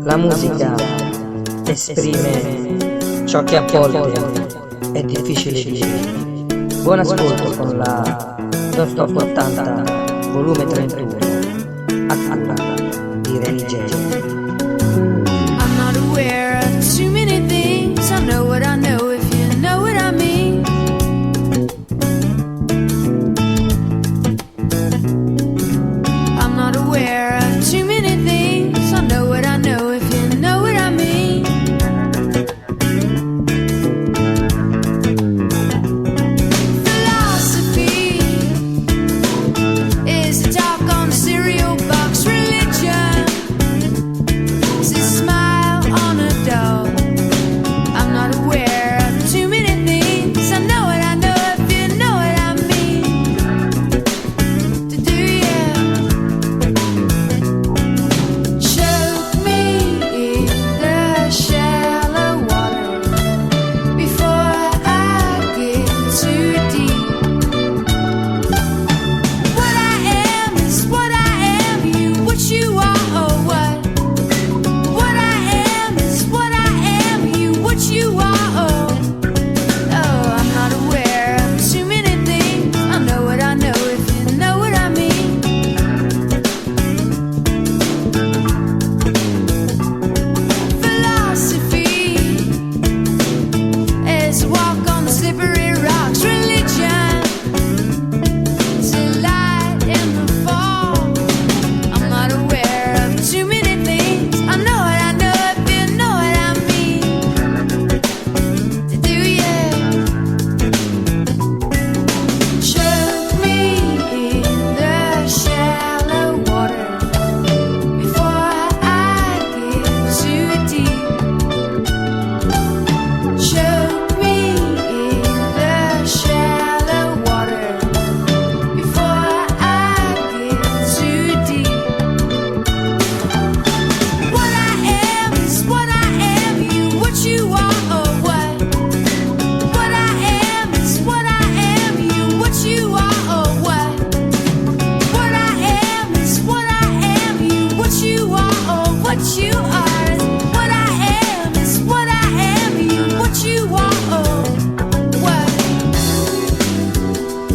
La musica esprime ciò che a volte è difficile dire. Buon ascolto con la Stop 80 volume 31 a cura di Reny Jay. I'm not aware of too many things. I know what I know if you know what I mean. I'm not aware of too many things. I know what I know if you know what I mean. Philosophy is a talk on the cereal box. Religion is a smile on a doll. I'm not aware of too many things. I know what I know if you know what I mean. To do you choke me in the shallow water before I get too deep. What I am is what I am. You what you are or what? What I am is what I am. You what you are or oh, I'm not aware of too many things. I know what I know if you know what I mean. Philosophy is a walk on the slippery rocks. Religion is a light in the fall. I'm not aware of too many things. I know what I know if you know what I mean. To do you choke me in the shallow water before I get too deep. Choke me in the shallow water before I get too deep. What I am is what I am. You what you are or what? What I am is what I am. You what you are or what? What I am is what I am. You what you are or what you are. What I am is what I am. You what you are or what?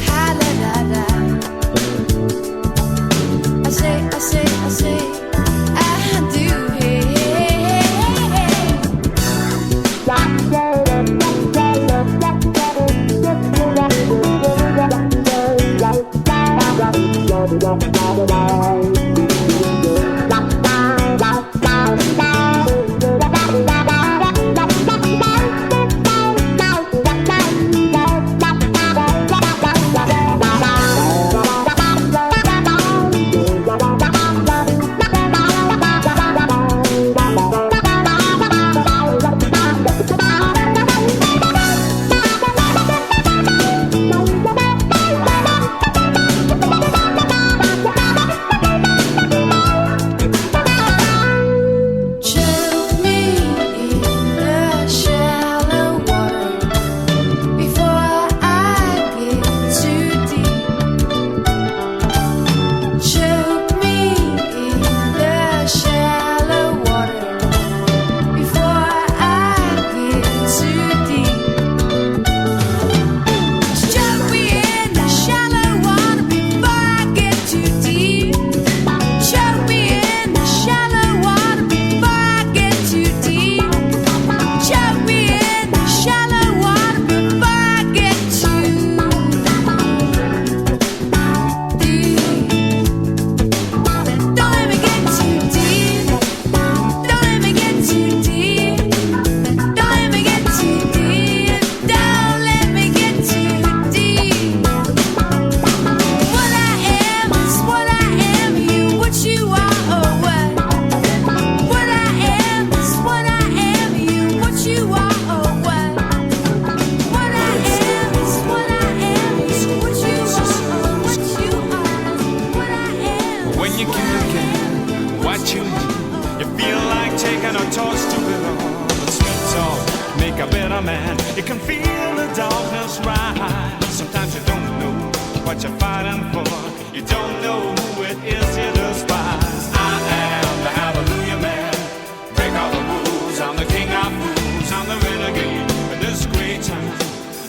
Ha la la la. I say, I do. Hey, hey, hey, hey. Choke me in the shallow water before I get too deep. Choke me in the shallow water before I get too deep. Choke me in the shallow water before I get too deep. Choke me in the shallow water before I get too deep. Choke me in the shallow water before I get too deep. Don't let me get too deep. Don't let me get too deep. Don't let me get too deep. Don't let me get too deep. What I am is what I am. You what you are or what? What I am is what I am. You what you are or what? What I am is what I am. You what you are or what you are. What I am. When you can look at what you need, you feel like taking a toast to it all. The sweet talk make a better man. You can feel the darkness rise. Sometimes you don't know what you're fighting for. You don't know who it is you despise. I am the hallelujah man.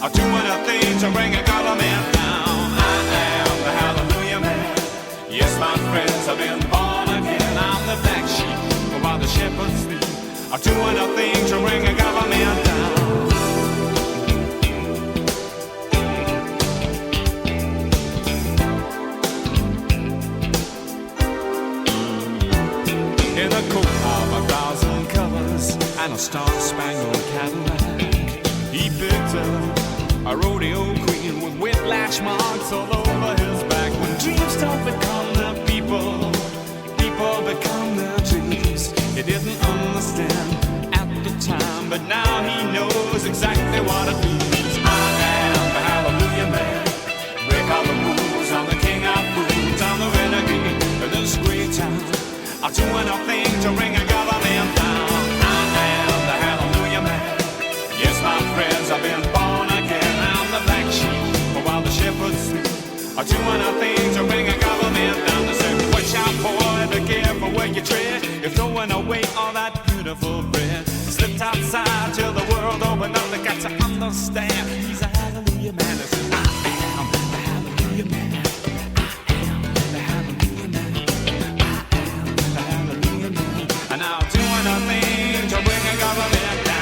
are doing a thing to bring a government down. I am the hallelujah man. Yes, my friends, I've been born again. I'm the black sheep while the shepherds sleep, are doing a thing to bring a government down. In a coat of 1,000 colors and a star-spangled Cadillac, he picked up a rodeo queen with whiplash marks all over his back. When dreams don't become their people, people become their dreams. He didn't understand at the time, but now he knows exactly what it means. I am the hallelujah man. Break all the rules, I'm the king of fools, I'm the renegade of this great town. I'm doing a thing to bring a government down. I am the hallelujah man. Yes, my friends, I've been born again. I'm the black sheep while the shepherds sleep, are doing a thing to bring a government down. They say, watch out, boy, be careful where you tread. You're throwing away all that beautiful bread. Slipped outside till the world opened up. They got to understand he's a hallelujah man. They say, I am the hallelujah man. And I'm doing a thing to bring a government down.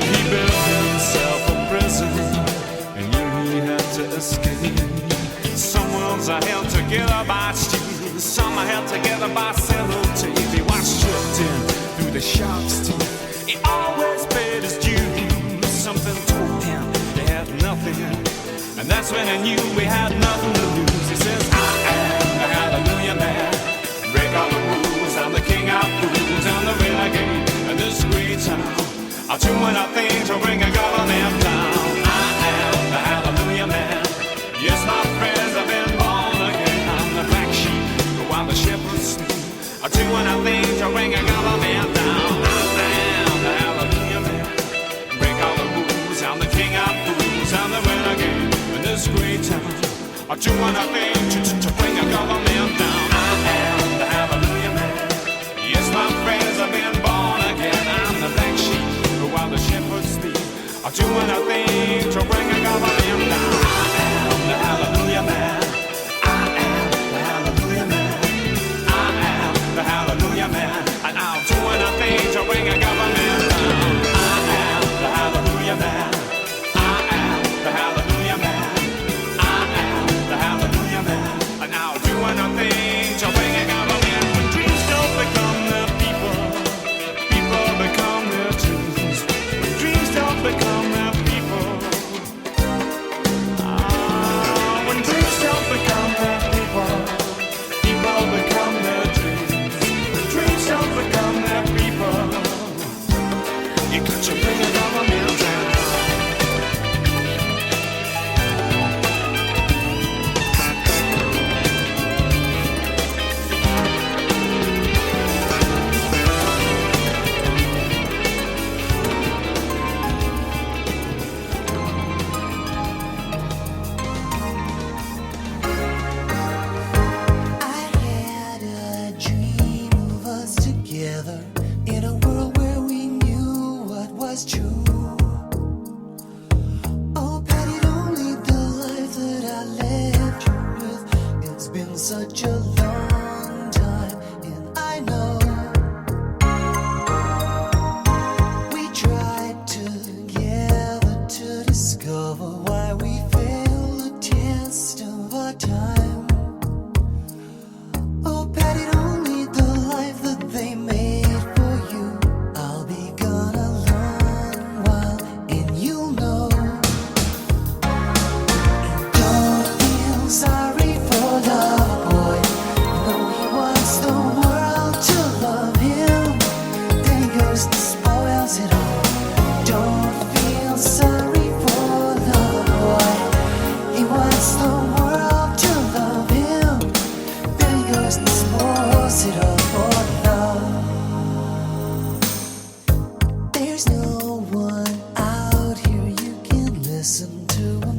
He built himself a prison and knew he had to escape. Some worlds are held together by steel, some are held together by sellotape. He was stripped in through the shark's teeth. He always paid his dues. Something told him he had nothing, and that's when he knew we had nothing to lose. He says, I am the hallelujah man. Break all the rules, I'm the king of fools, I'm the renegade of this great town. I'm doing a thing to bring a government down. I am the hallelujah man. Yes, my friends, I've been born again. I'm the black sheep while the shepherds sleep, are doing a thing to bring a government down. I am the hallelujah man. Break all the rules, I'm the king of fools, I'm the renegade in this great town, are doing a thing to bring a government down. I am the hallelujah man. Yes, my friends, I've been born again. I'm the black sheep while the shepherds sleep, are doing a thing to bring a government down. The hallelujah man. I am the hallelujah man. I am the hallelujah man. And I'm doing a thing to bring a government down. I am the hallelujah man. I am the hallelujah man. I am the hallelujah man. And I'm doing a thing to bring a government. When dreams don't become their people, people become their dreams. When dreams don't become their people,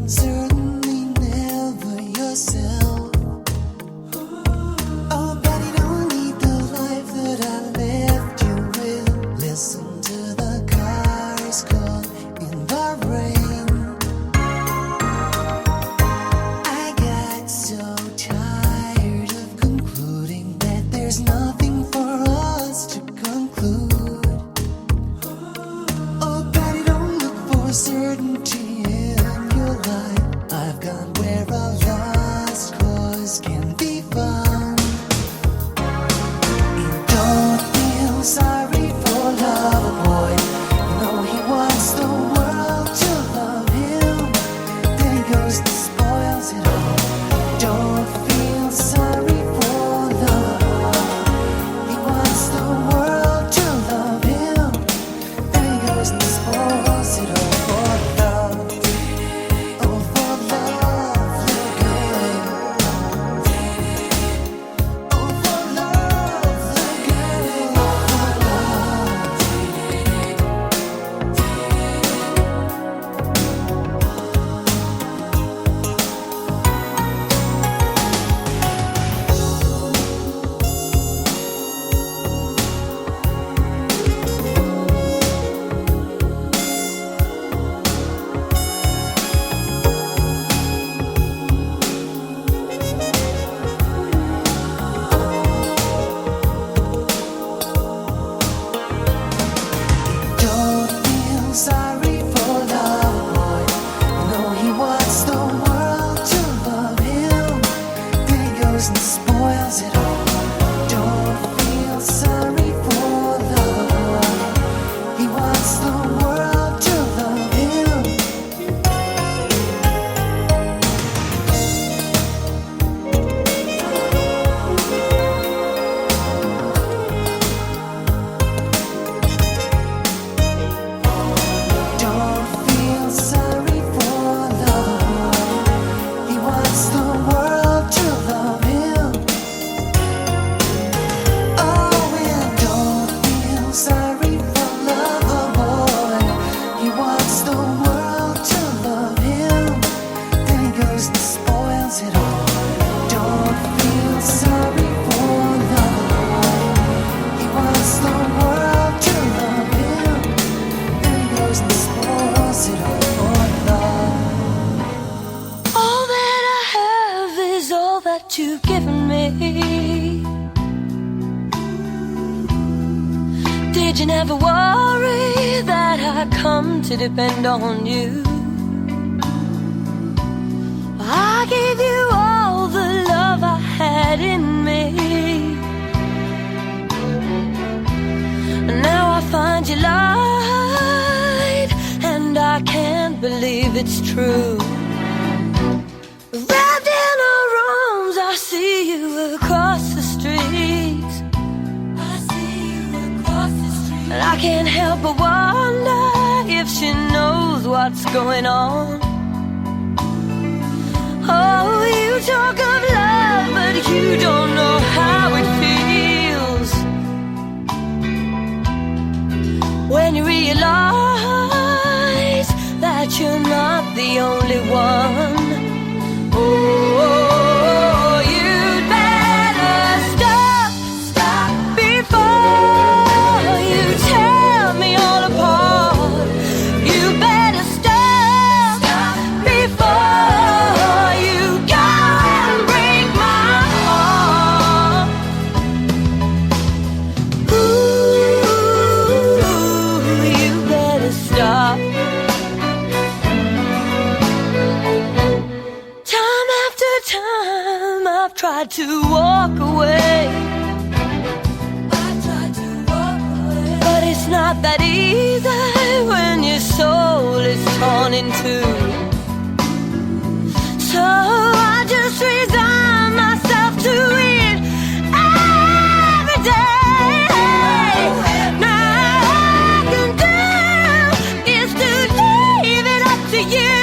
certainly never yourself. Oh, but you don't need the life that I left you with. Listen to the cars call in the rain. I got so tired of concluding that there's nothing for us to conclude. Oh, but you don't look for certainty in your life. I've gone where a lost cause can be found. You don't feel sorry for love, boy. You know he wants the world to love him. Then he goes and spoils it all. Don't feel sorry for love. He wants the world to love him. Then he goes and spoils it all for love. Oh, for love, look good. Oh, for love, look good. For Don't feel sorry for love, boy. You know he wants the world to love him. Then he goes and spoils it all. Don't feel sorry for love. He wants the world to love him. Don't feel sorry for love. He wants the world to love him. Oh, and don't feel sorry for love, boy. He wants the world to love him. Then he goes and spoils it all. Don't feel sorry for love. He wants the world to love him. Then he goes and spoils it all for love. All that I have is all that you've given me. Did you never worry that I come to depend on you? I gave you all the love I had in me. And now I find you lied, and I can't believe it's true. Wrapped in our arms, I see you across the street. And I can't help but wonder if she knows what's going on. Oh, you talk of love, but you don't know how it feels when you realize that you're not the only one. Oh, you'd better stop before you tear me all apart. You better stop before you go and break my heart. Ooh, you better stop. Time after time I've tried to walk away. But it's not that easy when your soul is torn in two. So I just resign myself to it every day. Now all I can do is to leave it up to you.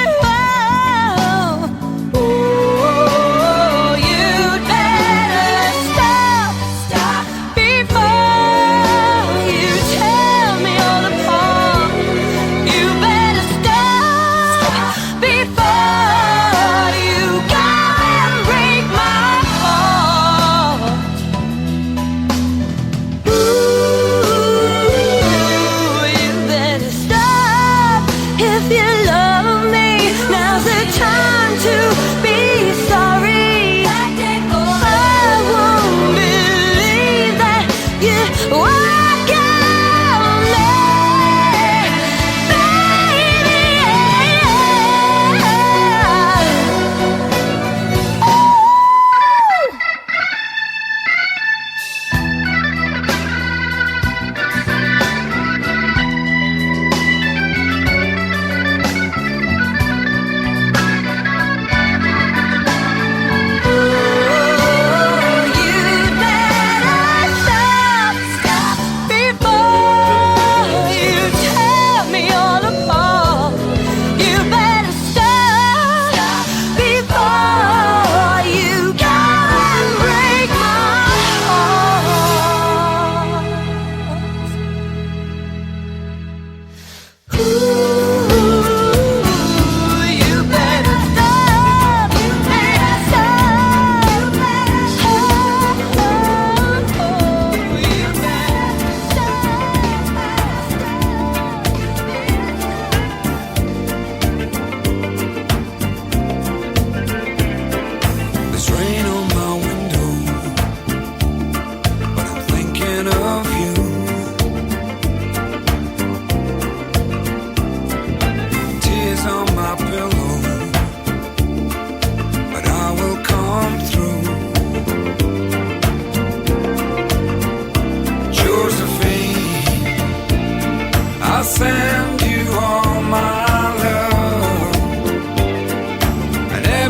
Oh, you'd better stop before you tear me all apart. You better stop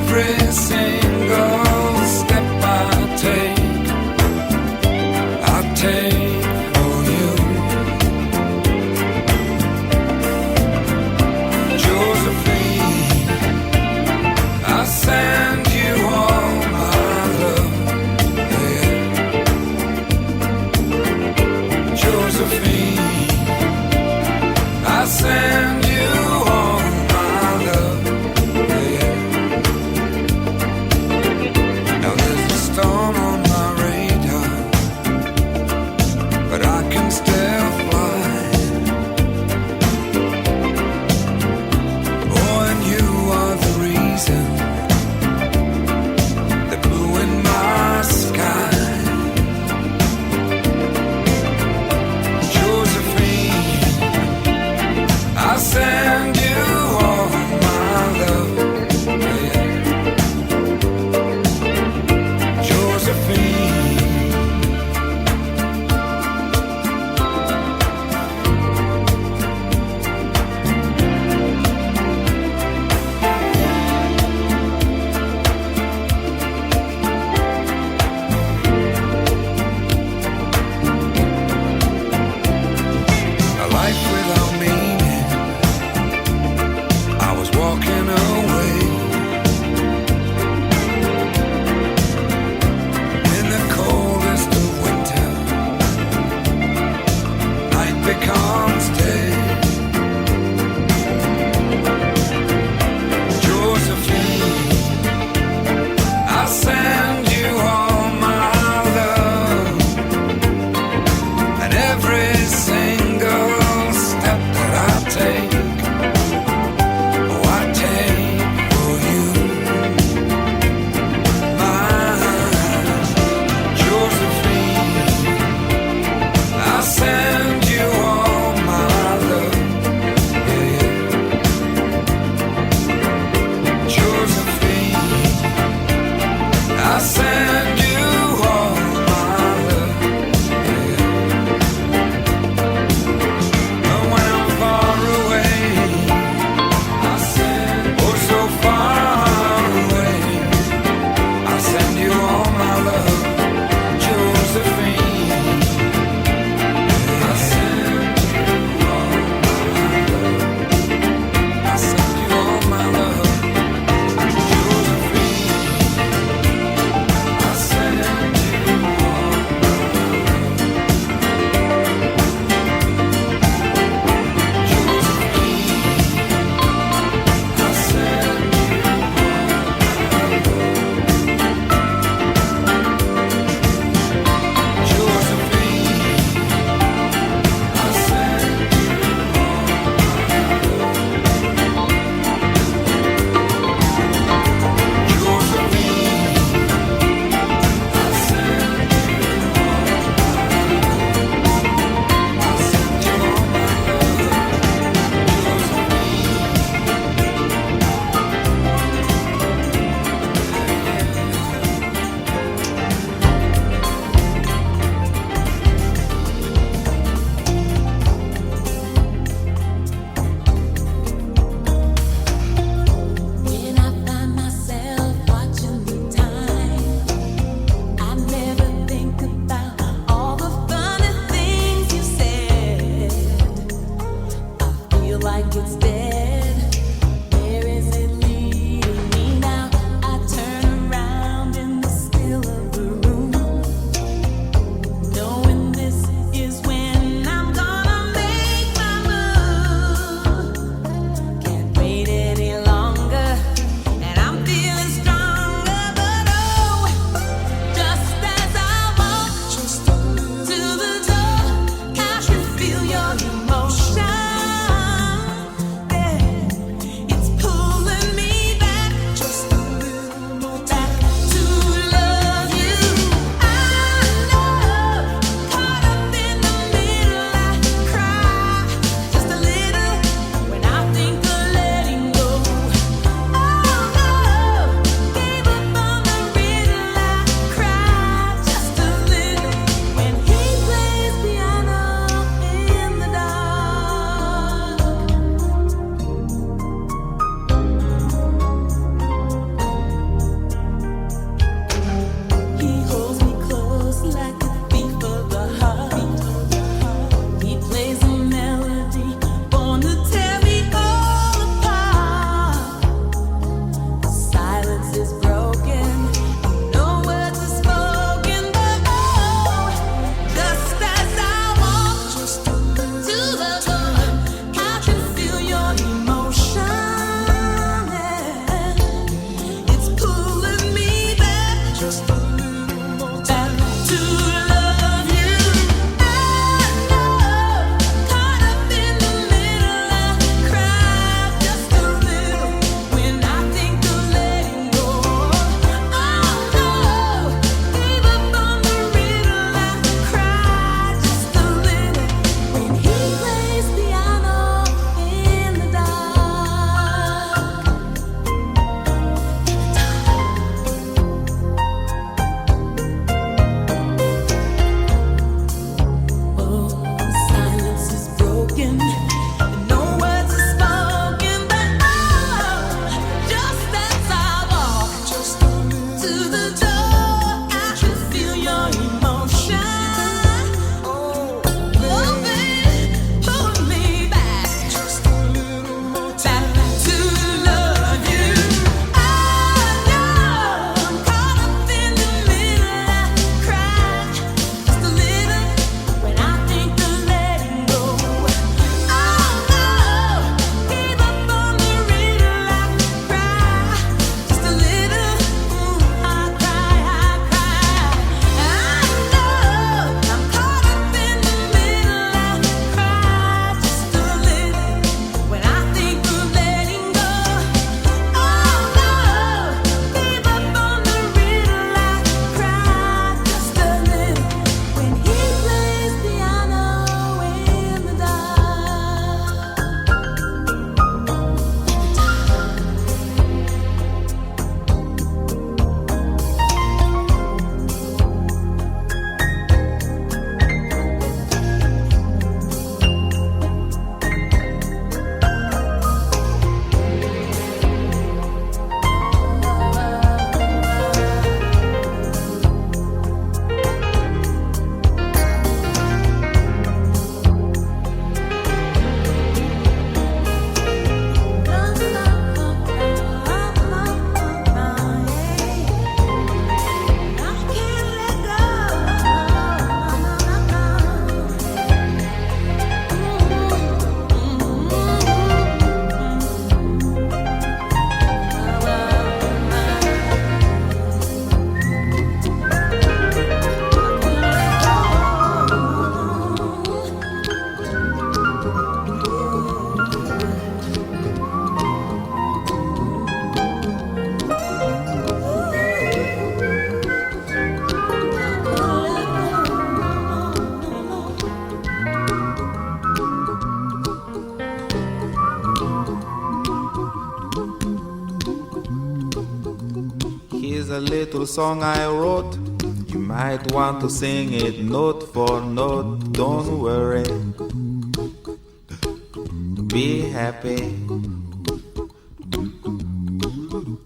every single step I take for you. Josephine, I send you all my love. Yeah. Josephine, I send you all my love. Yeah. is a little song I wrote. You might want to sing it note for note. Don't worry, be happy.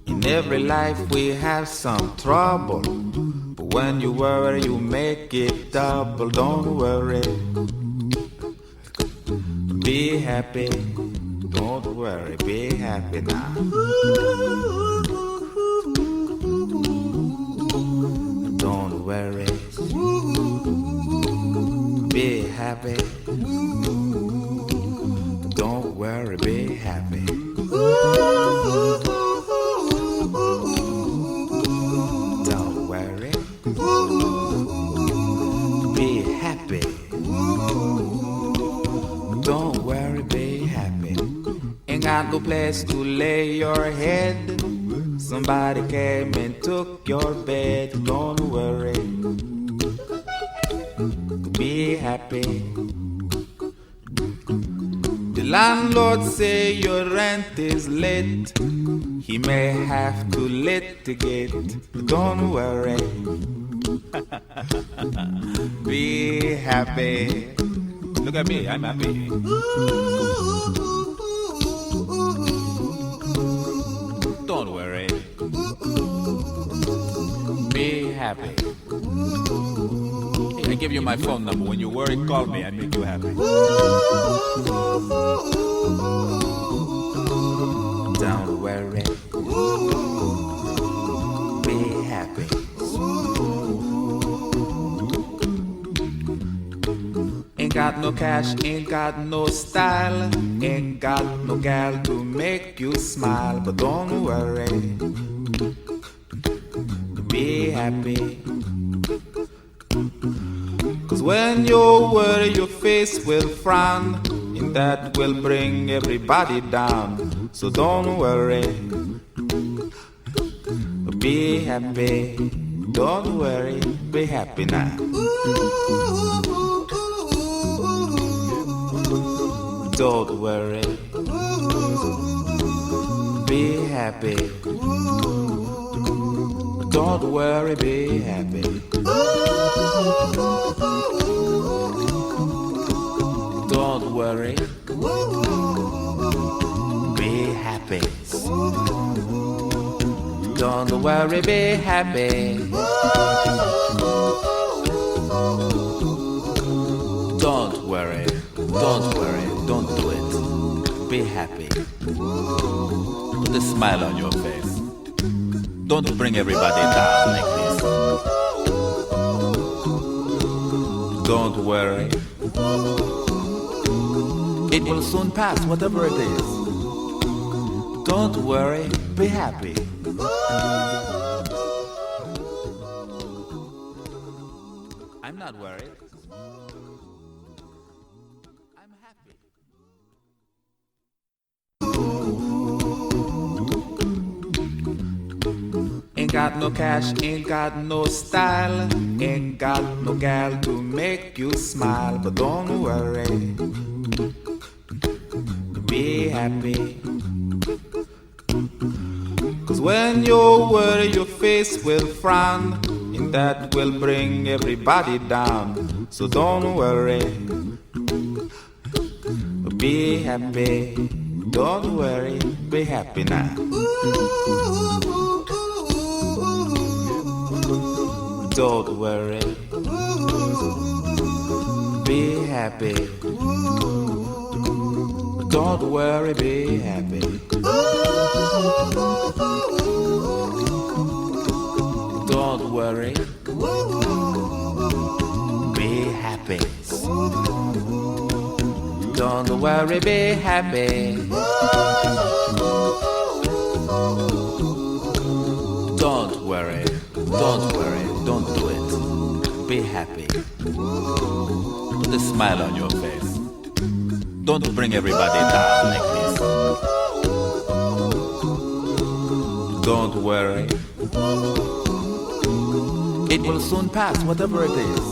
In every life we have some trouble, but when you worry you make it double. Don't worry, be happy. Don't worry, be happy now. Don't worry, be happy. Don't worry, be happy. Don't worry, be happy. Don't worry, be happy. Ain't got no place to lay your head. Somebody came and took your bed. Don't worry, be happy. The landlord say your rent is late. He may have to litigate. Don't worry, be happy. Look at me, I'm happy. Don't worry, be happy. I give you my phone number. When you worry, call me. I make you happy. Don't worry, be happy. Ain't got no cash, ain't got no style, ain't got no gal to make you smile. But don't worry, be happy. Cause when you worry your face will frown, and that will bring everybody down. So don't worry, be happy. Don't worry, be happy now. Don't worry, be happy. Don't worry, be happy. Don't worry, be happy. Don't worry, be happy. Don't worry, don't do it. Be happy. Put a smile on your face. Don't bring everybody down like this. Don't worry, it will soon pass, whatever it is. Don't worry, be happy. I'm not worried. I'm happy. Ain't got no cash, ain't got no style, ain't got no gal to make you smile. But don't worry, be happy. Cause when you worry your face will frown, and that will bring everybody down. So don't worry, be happy. Don't worry, be happy now. Don't worry, be happy. Don't worry, be happy. Don't worry, be happy. Don't worry, be happy. Don't worry, don't do it. Be happy. Put a smile on your face. Don't bring everybody down like this. Don't worry, it will soon pass, whatever it is.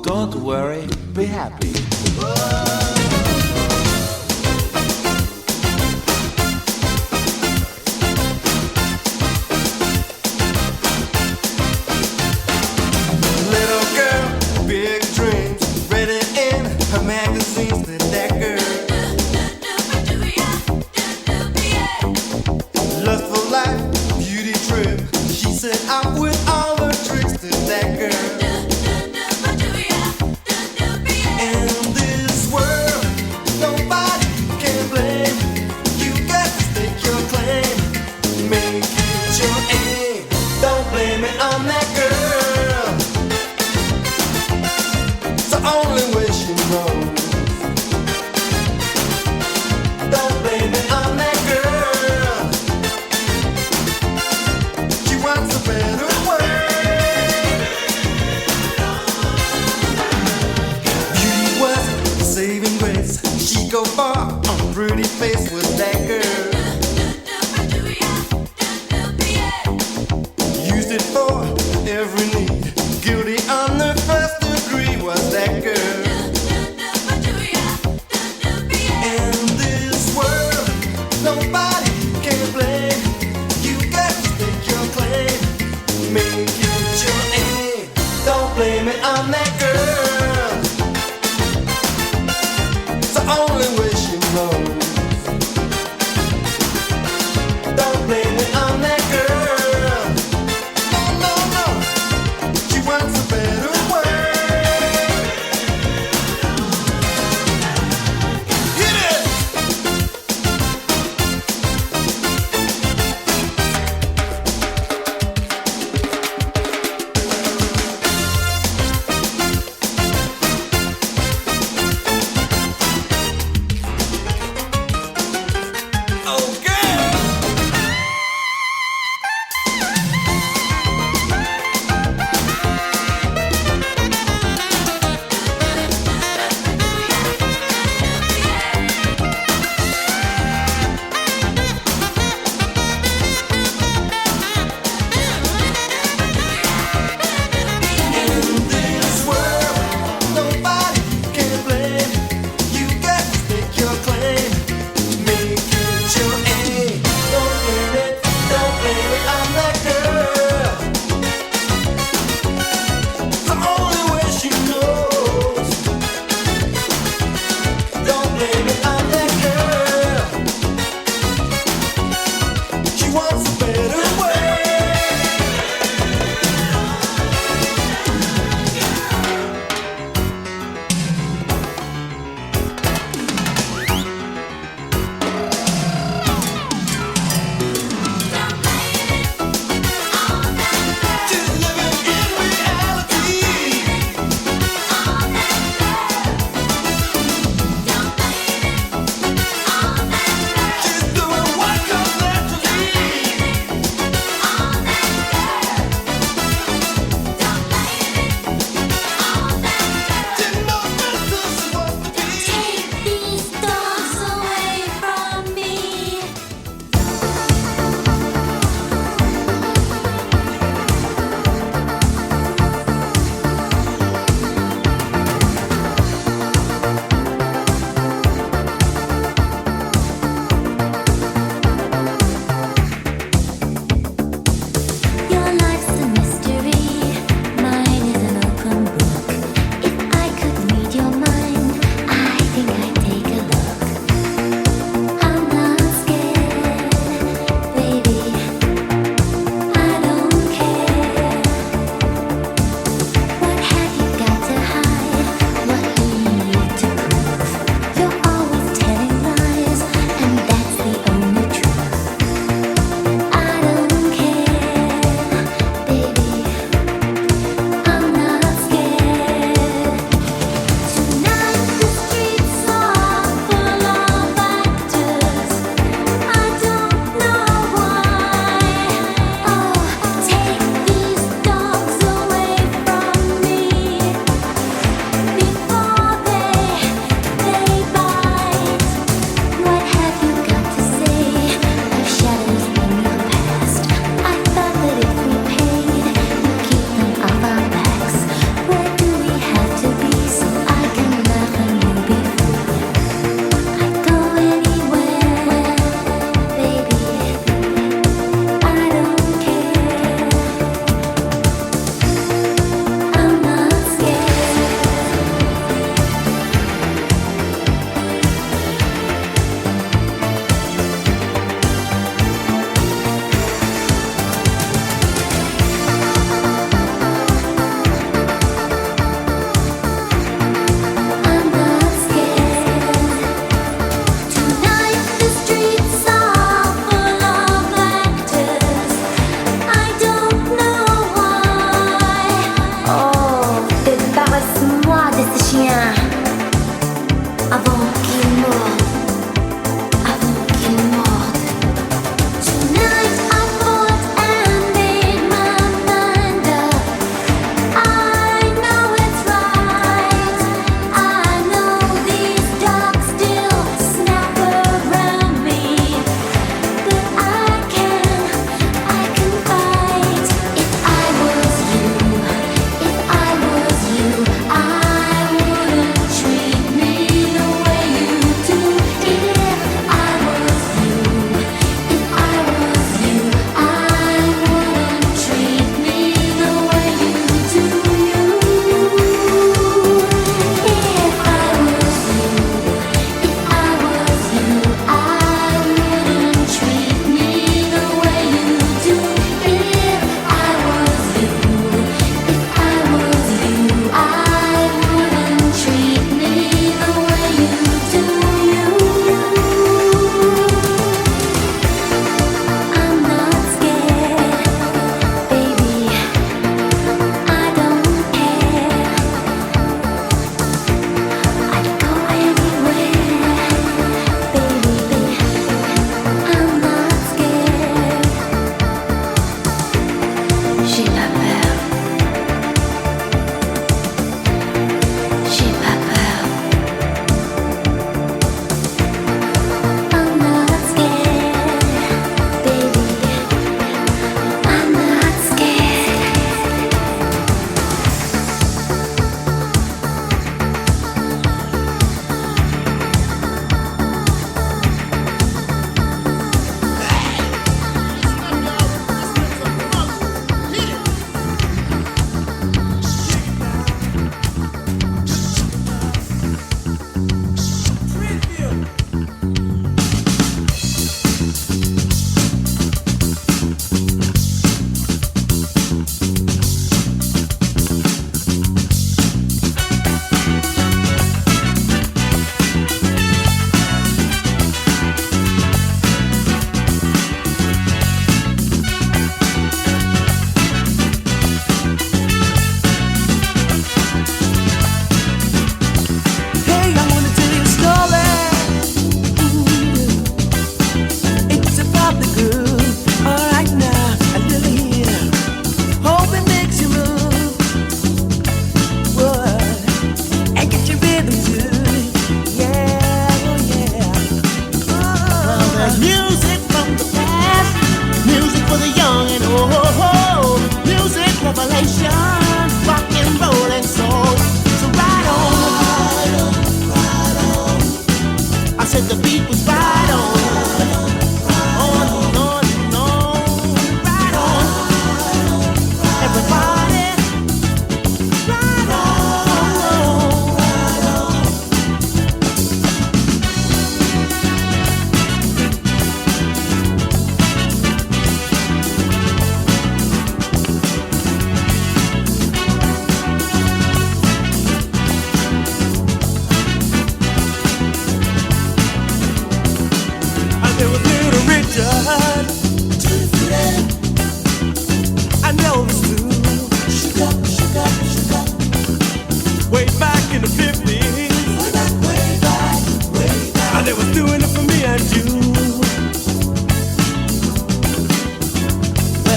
Don't worry, be happy. better world. Beauty was the saving grace. She go far on pretty face with that girl. Used it for every need. Guilty on the first degree was that girl. In this world, nobody can blame. You got to take your claim. Make it your aim. Don't blame it on that girl. It's the only way she knows.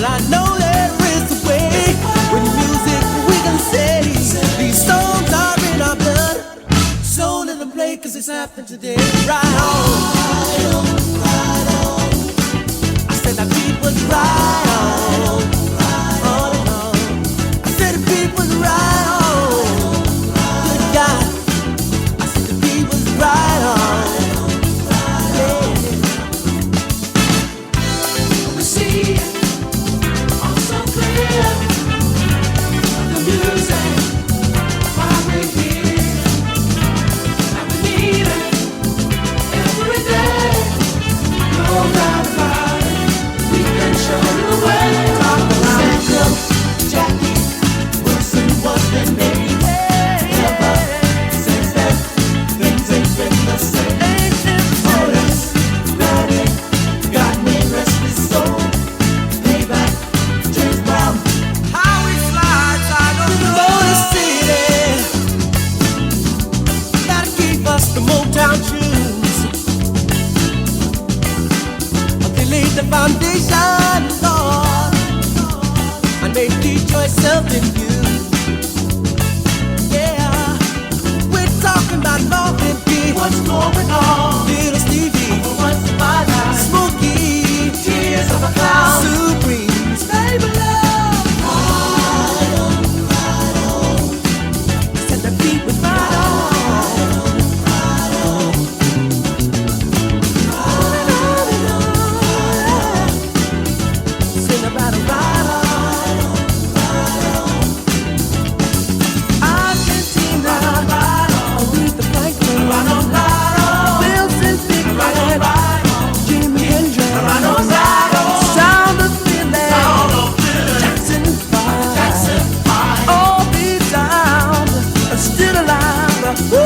Well, I know there is a way. With music we can say these songs are in our blood. So let them play 'cause it's happening today. Right on, right on. I said the beat was right on, on and on. I said the beat was right on. Good God, I said the beat was right on. Yeah. We see it all so clear. The music, why we hear, and we need it every day. No doubt about it, we can show the way. Sandra, Jackie, Wilson was the name. Ever since then, things ain't been the same. Otis, Ready, got me restless soul. Payback, James Brown. How we slide, I don't know the city. Gotta keep us the Motown tunes. They laid the foundation, Lord, and made Detroit something new. Yeah, we're talking about Northern Beat. What's going on? Little Stevie, What's the matter? Smokey, Tears of a clown. Supremes, baby love. Said the beat was right on. Sing about a ride on. Argentina, Aretha Franklin, Wilson Pickett, Jimi Hendrix, Sound of Philly, Jackson 5, all these sounds are still alive. Woo!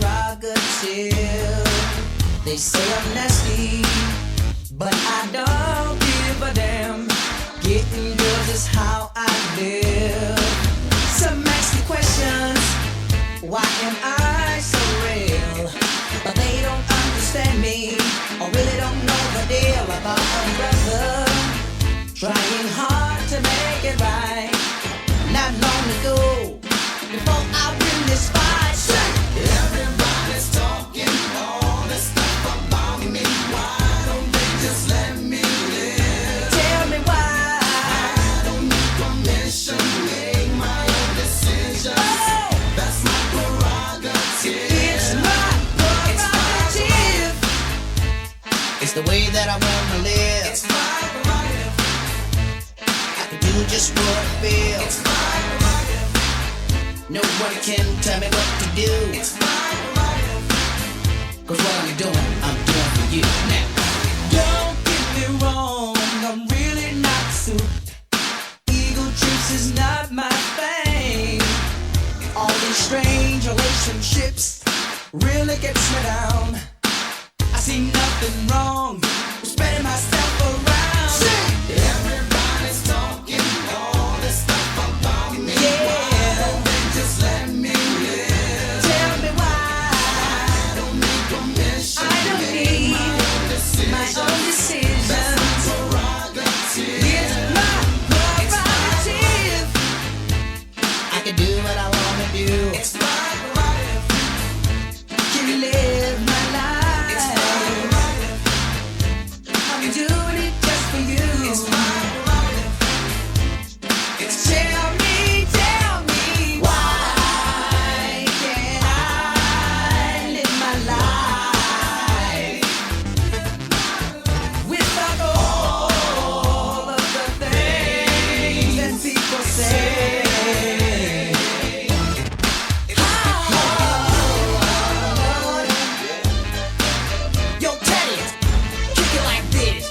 prerogative. They say I'm nasty, but I don't give a damn. Getting girls is how I live. Some ask me questions, why am I so real? But they don't understand me, or really don't know the deal about a brother trying hard to make it right. Not long ago, before I win this fight, everybody's talking all this stuff about me. Why don't they just let me live? Tell me why. I don't need permission, make my own decision. Oh, that's my prerogative. It's my prerogative. It's the way that I wanna live. It's my prerogative. I can do just what I feel. It's my prerogative. No one can tell me what to do. It's my prerogative. 'Cause what I'm doing for you now. Don't get me wrong, I'm really not suited. Ego trips is not my thing. All these strange relationships really gets me down. I see nothing wrong with spreading myself around. Everybody's talking all this stuff about me. Yeah. Why don't they just let me live? Tell me why. I don't need permission. I don't need my own decision. That's my prerogative. It's my prerogative. I can do what I wanna do. It's my prerogative. Can live my life. It's my prerogative. I'm doing it just for you. It's my prerogative. Tell me why can't I live my life without all of the things that people say? Yo, Teddy, kick it like this.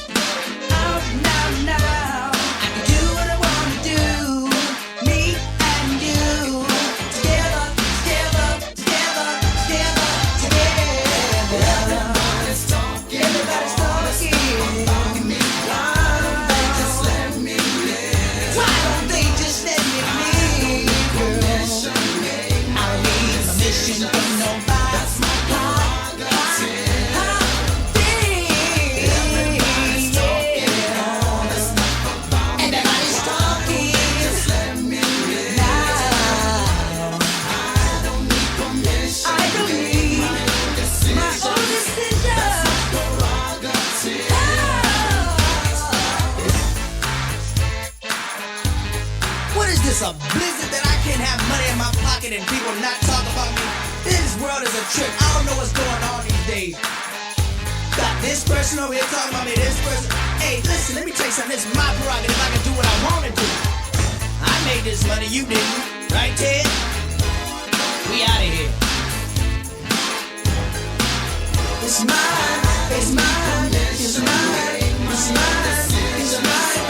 Out now. I can do what I wanna do. Me and you. Together. Everybody's talking about me. Why don't they just let me live? Why don't they just let me live? I don't need permission from nobody. That's my prerogative. Everybody's talking all this stuff about me. Everybody's talking. Just let me live. Now I don't need permission. I don't need my own decision. That's my prerogative. What is this, a blizzard that I can't have money in my pocket and people not talk about me? This world is a trip. I don't know what's going on these days. Got this person over here talking about me, this person. Hey, listen, let me tell you something. This is my prerogative. I can do what I want to do. I made this money, you didn't. Right, Ted? We out of here. It's mine. It's mine. It's mine. It's mine. It's mine.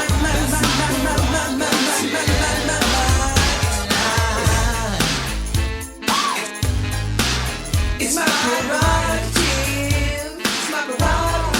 It's my prerogative. It's my prerogative.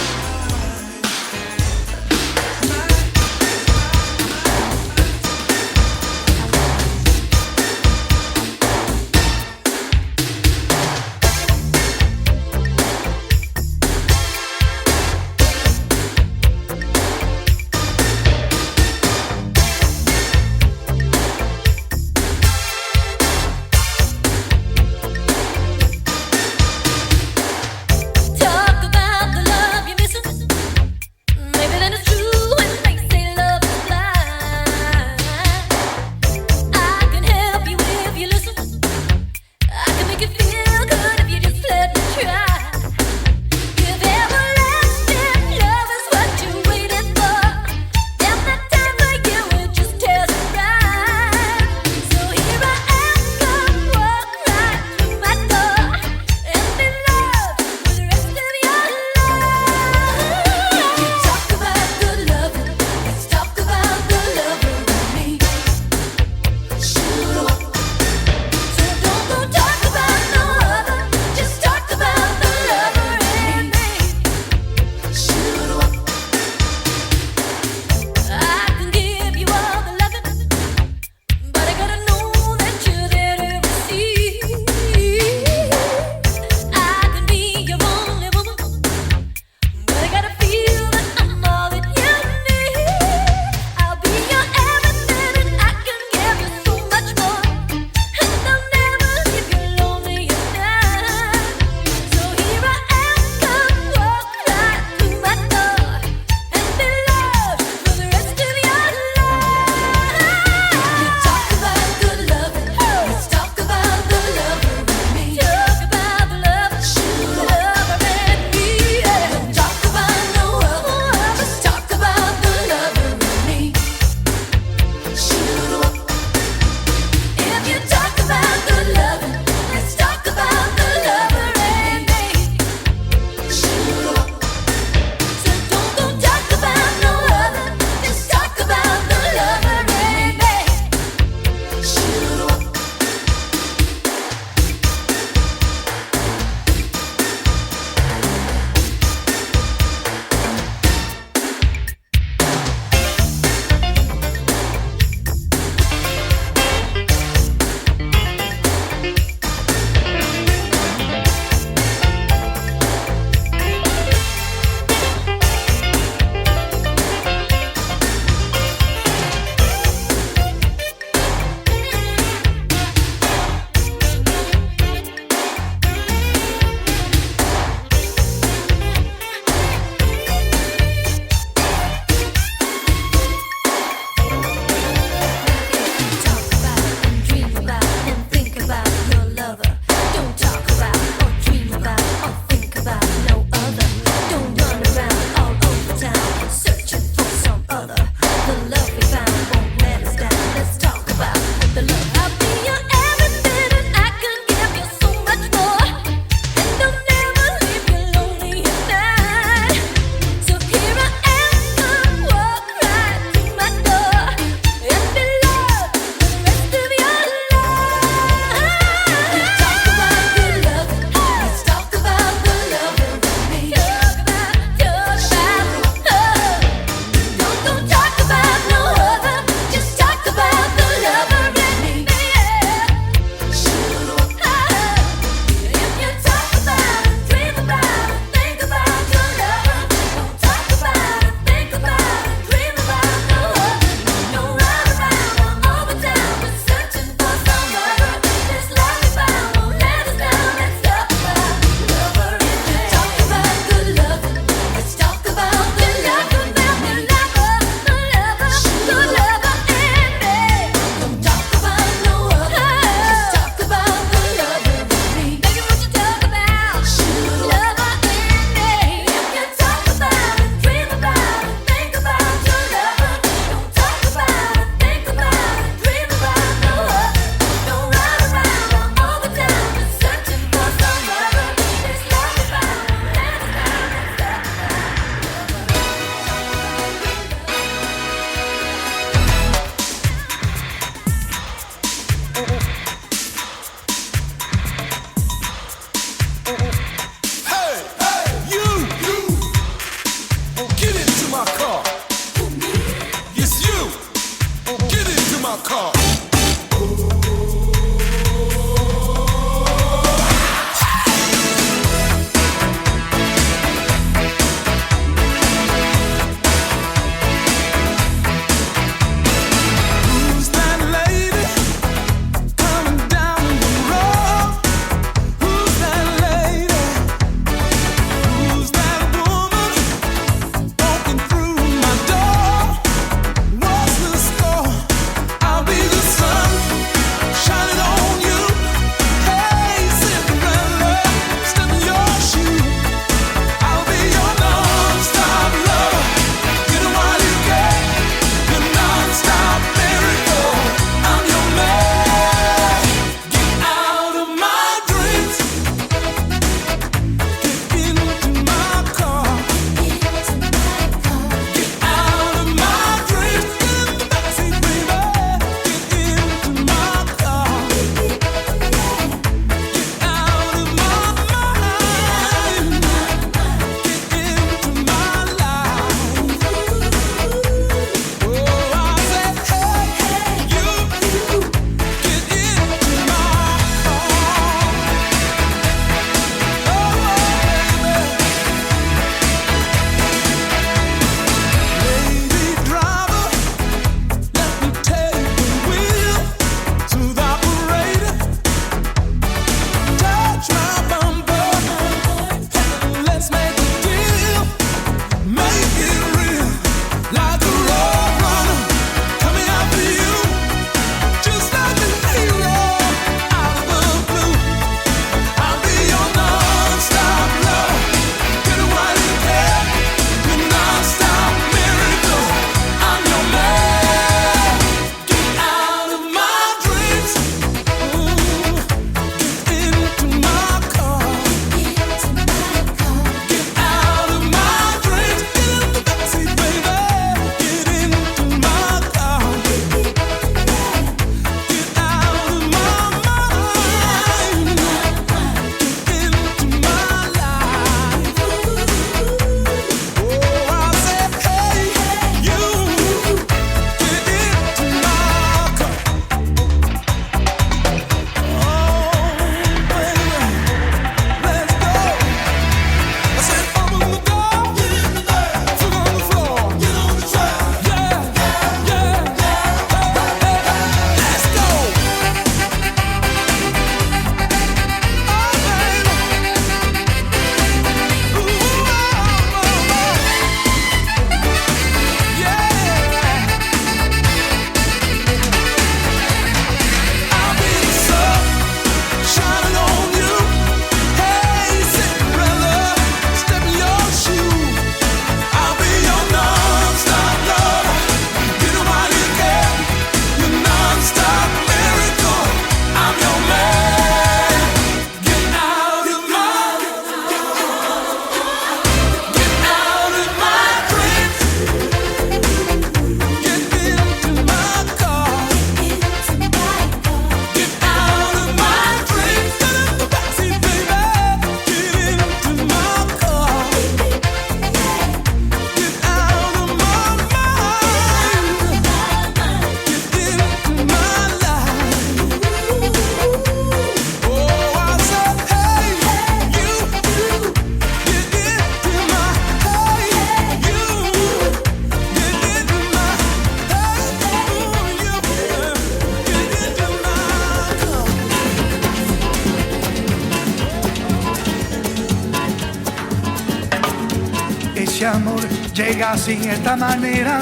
Ese amor llega así, esta manera,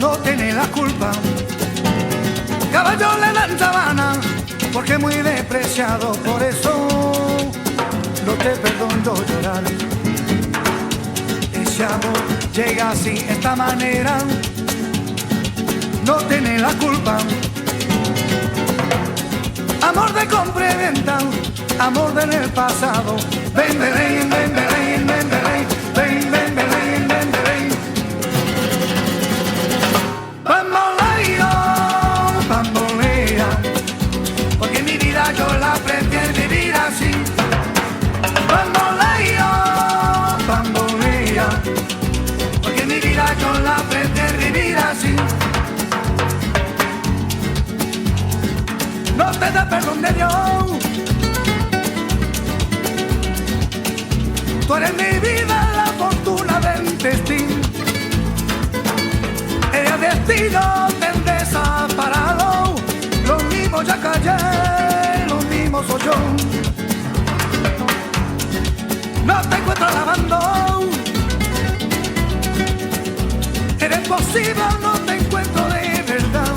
no tiene la culpa. Caballo le dan sabana, porque es muy despreciado, por eso no te perdono llorar. Ese amor llega así, esta manera, no tiene la culpa. Amor de compra y venta, amor del pasado. Ven, ven, ven, ven, ven, ven, ven, ven, ven, ven, ven, ven, ven. Bamboleo, bambolea, porque mi vida yo la prefiero vivir así. Bamboleo, bambolea, porque mi vida yo la prefiero vivir así. No te da perdón de Dios. Tú eres mi vida, la fortuna del destino. El destino te desaparado. Lo mismo ya callé, lo mismo soy yo. No te encuentro lavando. Eres posible, no te encuentro de verdad.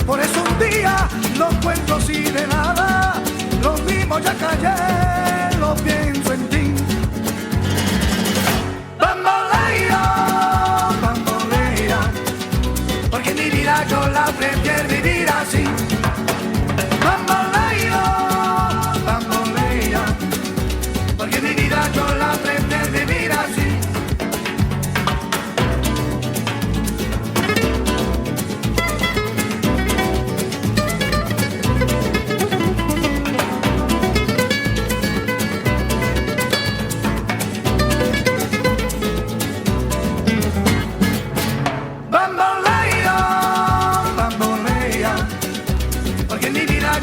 Por eso un día lo encuentro así de nada. Lo mismo ya callé, lo pienso en ti. Bamboleo, bambolea, porque mi vida yo la prefiero vivir así. Bamboleo, bambolea, porque mi vida yo la prefiero vivir así.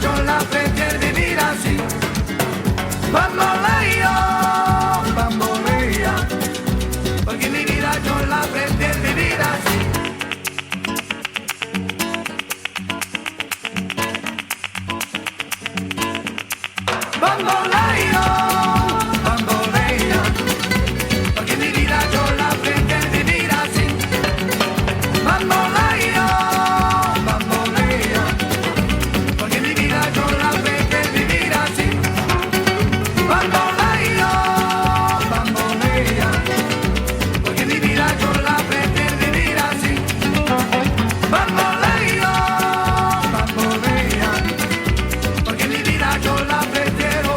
Yo la prefiero vivir así. Bamboleo, bambolea, porque mi vida yo la prefiero vivir así. Bamboleo, bambolea, porque mi vida yo la prefiero vivir así. Bamboleo, bambolea, porque mi vida yo la prefiero vivir así. Bamboleo, bambolea, porque mi vida yo la prefiero vivir así. Bamboleo, bambolea, porque mi vida yo la prefiero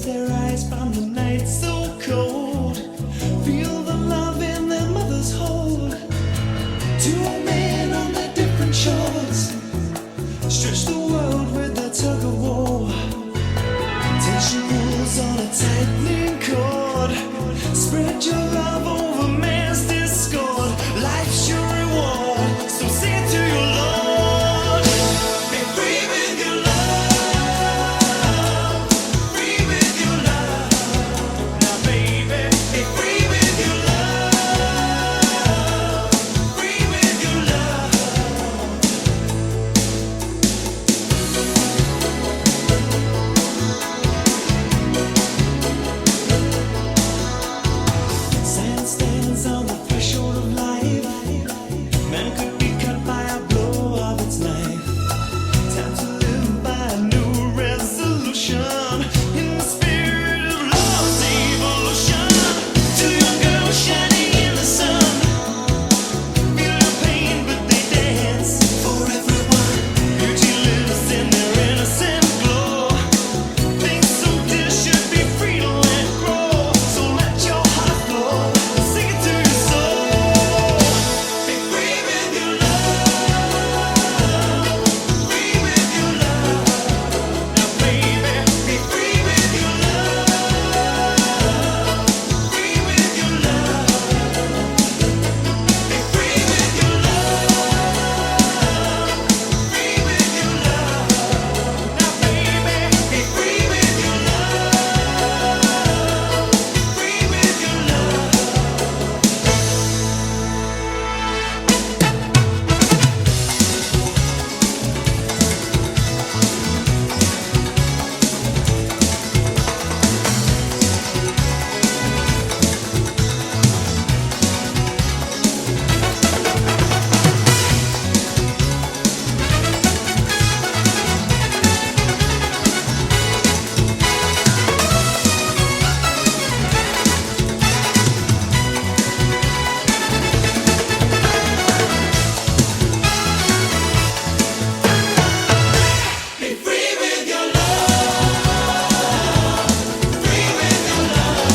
close their eyes from the night so cold. Feel the love in their mother's hold. Two men on their different shores stretch the world with a tug of war. Tension pulls on a tightening cord. Spread your love over man's discord. Life's your reward, so say it to your Lord. Be free with your love. Free with your love. Now baby, be free with your love. Free with your love. Sand stands on the threshold of life. Man could be cut by a blow of its knife. Time to live by a new resolution. In the spirit of love's evolution. Two young girls shining in the sun. Feel the pain but they dance for everyone. Beauty lives in their innocent glow. Things so dear should be free to let grow. So let your heart flow. Sing it to your soul. Be free with your love. Free with your love. Now baby, be free with your love. Free with your love. Be free with your love. Free with your love. Now baby, be free with your love. Free with your love. Be free with your love. Free with your love.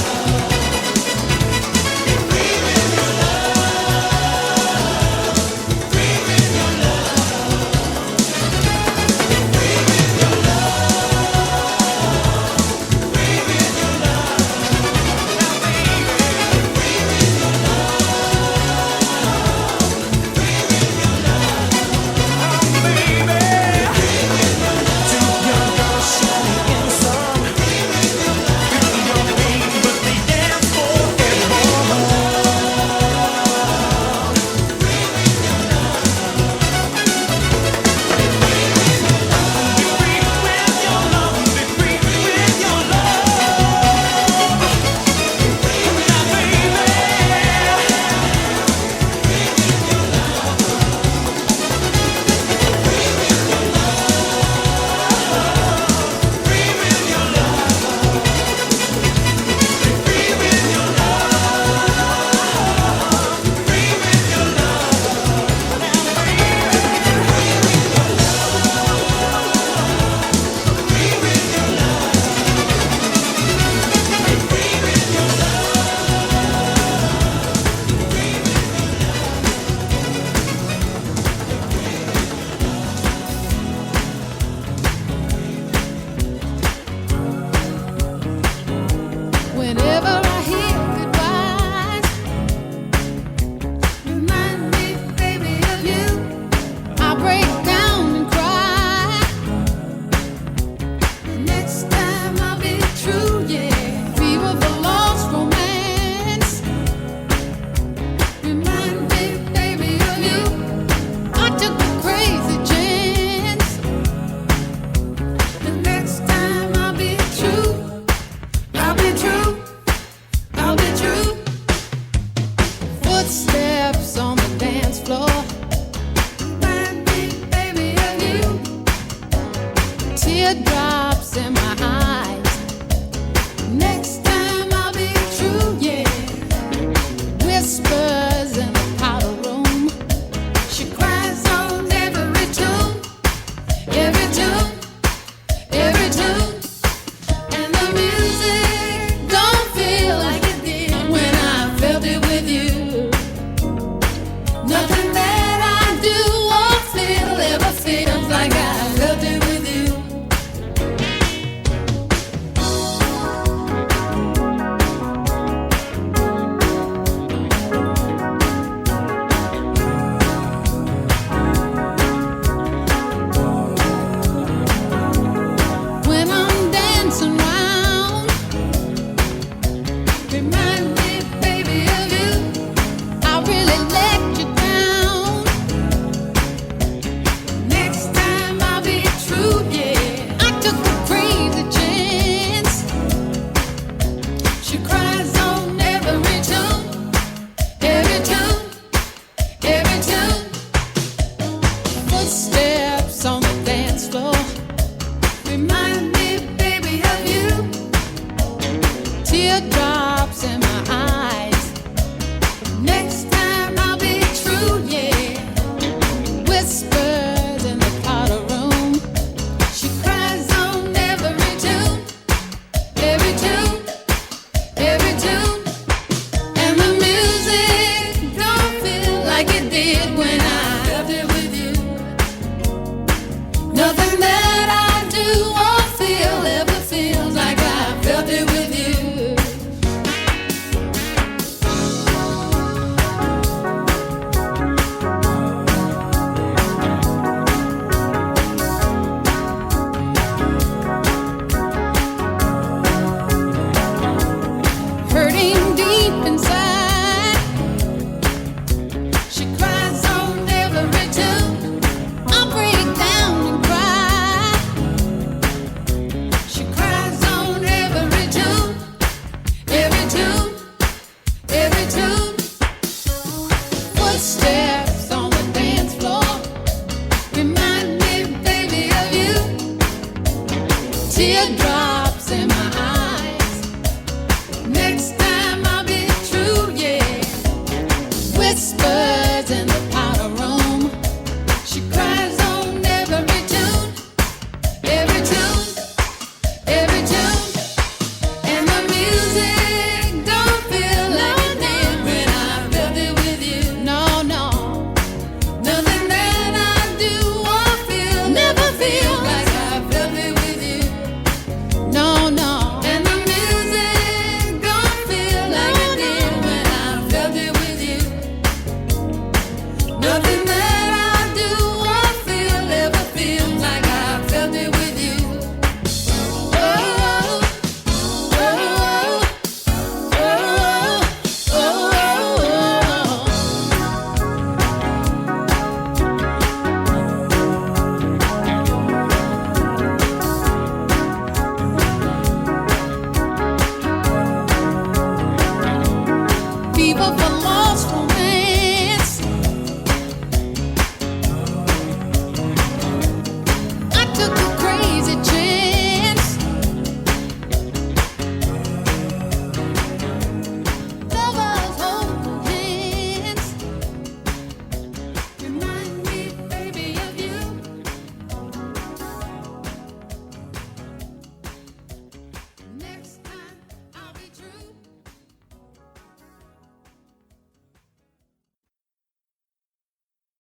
Be free with your love. Free with your love. Be free with your love. Free with your love. Now baby, free with your love. Free with your love. Oh baby. Two young girls shining in the sun. Feel your pain, but they dance for everyone. Be free with your love. Be free with your love. Now baby. Free with your love. Be free with your love. Free with your love. Now baby. Free with your love. Free with your love. Be free with your Whenever I hear goodbyes, remind me, baby, of you. I break down and cry. The next time I'll be true, yeah. Fever for lost romance. Remind me, baby, of you. I took a crazy chance. The next time I'll be true. I'll be true. I'll be true. Footsteps on the dance floor. Remind me, baby, of you. Teardrops in my eyes. Next time I'll be true, yeah. Whispers in the powder room. She cries on every tune, every tune, every tune. And the music Remind me, baby, of you. Teardrops in my eyes. Next time I'll be true, yeah. Whispers in the powder room. She cries on every tune, every tune, every tune. And the music don't feel like it did when I felt it with you. Nothing that I do or feel ever feels like I felt it with you. Hurting deep inside. She cries on every tune. I break down and cry. She cries on every tune, every tune, every tune. Footsteps on the dance floor. Remind me, baby, of you. Teardrops in my eyes.